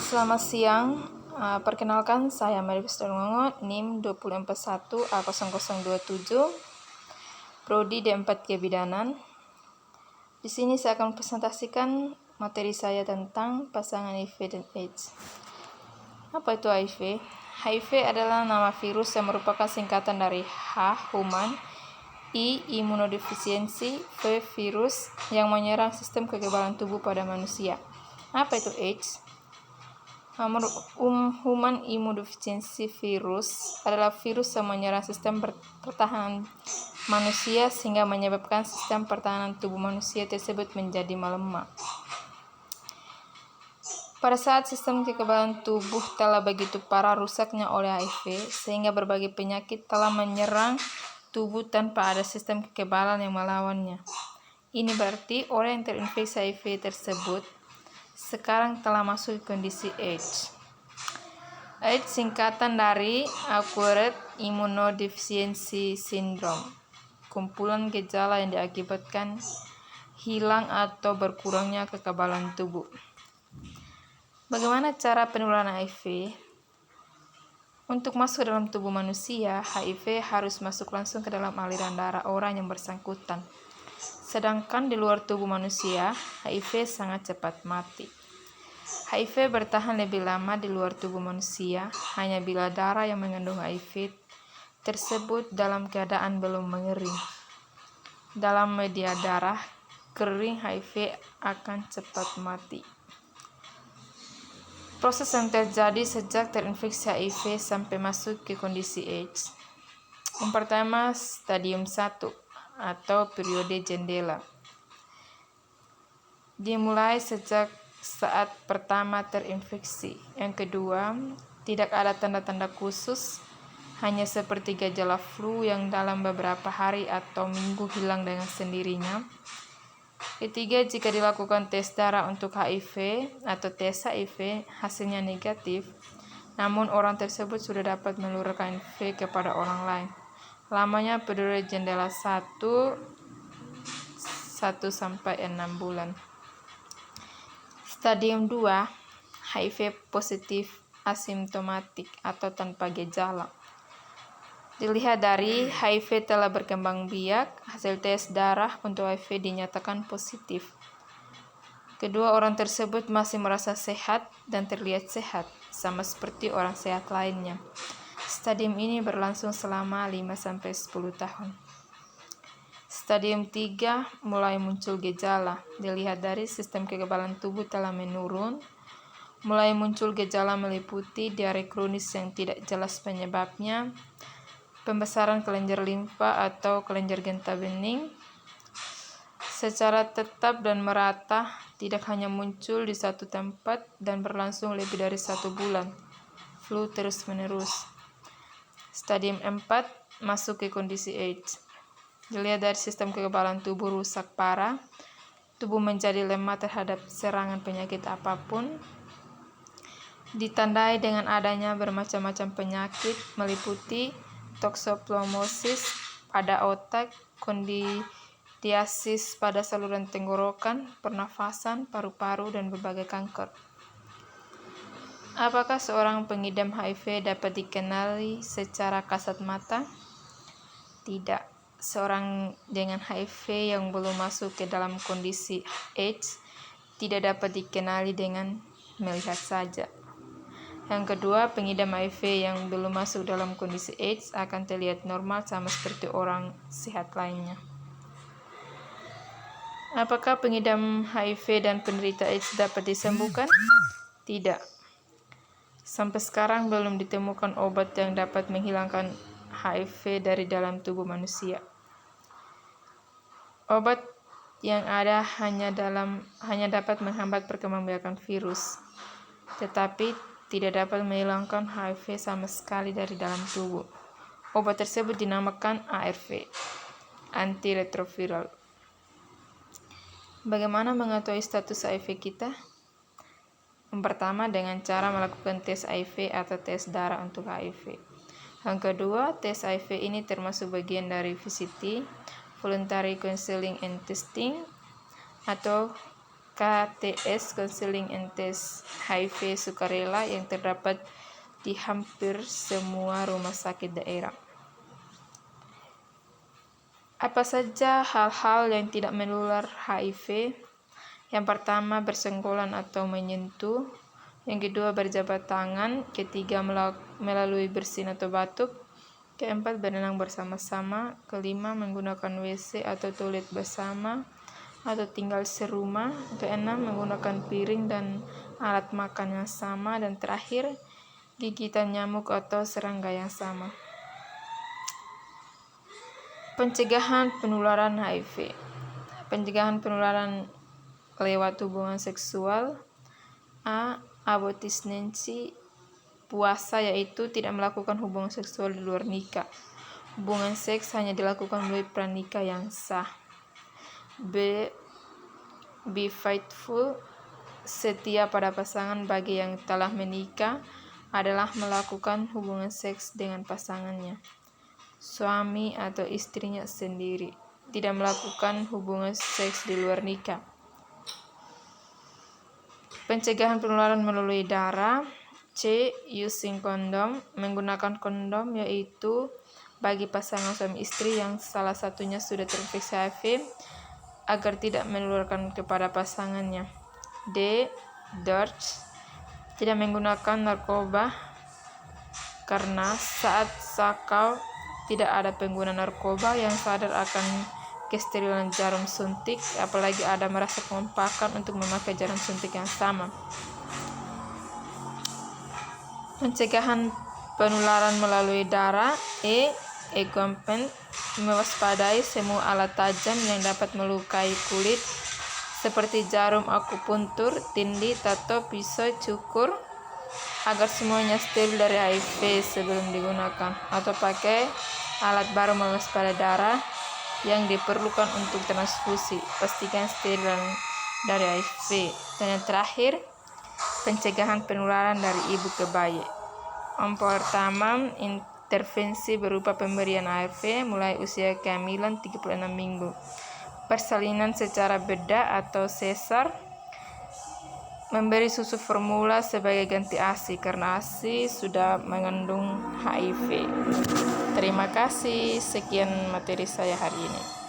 Selamat siang, perkenalkan saya Mary Ngongo, NIM 241A0027, Prodi D4 Kebidanan. Di sini saya akan presentasikan materi saya tentang pasangan HIV dan AIDS. Apa itu HIV? HIV adalah nama virus yang merupakan singkatan dari H. human, I. imunodefisiensi, V. virus yang menyerang sistem kekebalan tubuh pada manusia. Apa itu AIDS? Human immunodeficiency virus adalah virus yang menyerang sistem pertahanan manusia sehingga menyebabkan sistem pertahanan tubuh manusia tersebut menjadi melemah. Pada saat sistem kekebalan tubuh telah begitu parah rusaknya oleh HIV, sehingga berbagai penyakit telah menyerang tubuh tanpa ada sistem kekebalan yang melawannya. Ini berarti orang yang terinfeksi HIV tersebut sekarang telah masuk kondisi AIDS. AIDS singkatan dari Acquired Immunodeficiency Syndrome, kumpulan gejala yang diakibatkan hilang atau berkurangnya kekebalan tubuh. Bagaimana cara penularan HIV? Untuk masuk dalam tubuh manusia, HIV harus masuk langsung ke dalam aliran darah orang yang bersangkutan. Sedangkan di luar tubuh manusia, HIV sangat cepat mati. HIV bertahan lebih lama di luar tubuh manusia hanya bila darah yang mengandung HIV tersebut dalam keadaan belum mengering. Dalam media darah kering, HIV akan cepat mati. Proses yang terjadi sejak terinfeksi HIV sampai masuk ke kondisi AIDS. Yang pertama, stadium 1 atau periode jendela. Dimulai sejak saat pertama terinfeksi. Yang kedua, tidak ada tanda-tanda khusus, hanya seperti gejala flu yang dalam beberapa hari atau minggu hilang dengan sendirinya. Ketiga, jika dilakukan tes darah untuk HIV atau tes HIV hasilnya negatif, namun orang tersebut sudah dapat menularkan HIV kepada orang lain. Lamanya periode jendela 1 sampai 6 bulan. Stadium 2, HIV positif asimptomatik atau tanpa gejala. Dilihat dari HIV telah berkembang biak, hasil tes darah untuk HIV dinyatakan positif. Kedua orang tersebut masih merasa sehat dan terlihat sehat, sama seperti orang sehat lainnya. Stadium ini berlangsung selama 5-10 tahun. Stadium 3 mulai muncul gejala. Dilihat dari sistem kekebalan tubuh telah menurun. Mulai muncul gejala meliputi diare kronis yang tidak jelas penyebabnya, pembesaran kelenjar limfa atau kelenjar getah bening secara tetap dan merata, tidak hanya muncul di satu tempat dan berlangsung lebih dari 1 bulan. Flu terus-menerus. Stadium 4 masuk ke kondisi AIDS. Dilihat dari sistem kekebalan tubuh rusak parah, tubuh menjadi lemah terhadap serangan penyakit apapun, ditandai dengan adanya bermacam-macam penyakit meliputi toksoplasmosis pada otak, kandidiasis pada saluran tenggorokan, pernafasan, paru-paru, dan berbagai kanker. Apakah seorang pengidap HIV dapat dikenali secara kasat mata? Tidak. Seorang dengan HIV yang belum masuk ke dalam kondisi AIDS tidak dapat dikenali dengan melihat saja. Yang kedua, pengidap HIV yang belum masuk dalam kondisi AIDS akan terlihat normal sama seperti orang sehat lainnya. Apakah pengidap HIV dan penderita AIDS dapat disembuhkan? Tidak. Sampai sekarang belum ditemukan obat yang dapat menghilangkan HIV dari dalam tubuh manusia. Obat yang ada hanya dapat menghambat perkembangbiakan virus, tetapi tidak dapat menghilangkan HIV sama sekali dari dalam tubuh. Obat tersebut dinamakan ARV, antiretroviral. Bagaimana mengetahui status HIV kita? Yang pertama, dengan cara melakukan tes HIV atau tes darah untuk HIV. Yang kedua, tes HIV ini termasuk bagian dari VCT, Voluntary Counseling and Testing, atau KTS Counseling and Test HIV sukarela yang terdapat di hampir semua rumah sakit daerah. Apa saja hal-hal yang tidak menular HIV? Yang pertama, bersenggolan atau menyentuh. Yang kedua, berjabat tangan. Ketiga, melalui bersin atau batuk. Keempat, berenang bersama-sama. Kelima, menggunakan WC atau toilet bersama atau tinggal serumah. Keenam, menggunakan piring dan alat makan yang sama. Dan terakhir, gigitan nyamuk atau serangga yang sama. Pencegahan penularan HIV. Pencegahan penularan lewat hubungan seksual. A. Abstinensi puasa, yaitu tidak melakukan hubungan seksual di luar nikah. Hubungan seks hanya dilakukan melalui pranikah yang sah. B. Be faithful, setia pada pasangan. Bagi yang telah menikah adalah melakukan hubungan seks dengan pasangannya, suami atau istrinya sendiri, tidak melakukan hubungan seks di luar nikah. Pencegahan penularan melalui darah. C. Using condom, menggunakan kondom, yaitu bagi pasangan suami istri yang salah satunya sudah terinfeksi HIV agar tidak menularkan kepada pasangannya. D. Dutch, tidak menggunakan narkoba, karena saat sakau tidak ada pengguna narkoba yang sadar akan kesterilan jarum suntik, apalagi ada merasa kekompakan untuk memakai jarum suntik yang sama. Pencegahan penularan melalui darah. E. Equipment, mewaspadai semua alat tajam yang dapat melukai kulit seperti jarum akupuntur, tindih, tato, pisau, cukur, agar semuanya steril dari HIV sebelum digunakan. Atau pakai alat baru mewaspadai darah yang diperlukan untuk transfusi, pastikan steril dari HIV. Dan yang terakhir, pencegahan penularan dari ibu ke bayi. Yang pertama, intervensi berupa pemberian ARV mulai usia kehamilan 36 minggu. Persalinan secara bedah atau sesar. Memberi susu formula sebagai ganti ASI karena ASI sudah mengandung HIV. Terima kasih, sekian materi saya hari ini.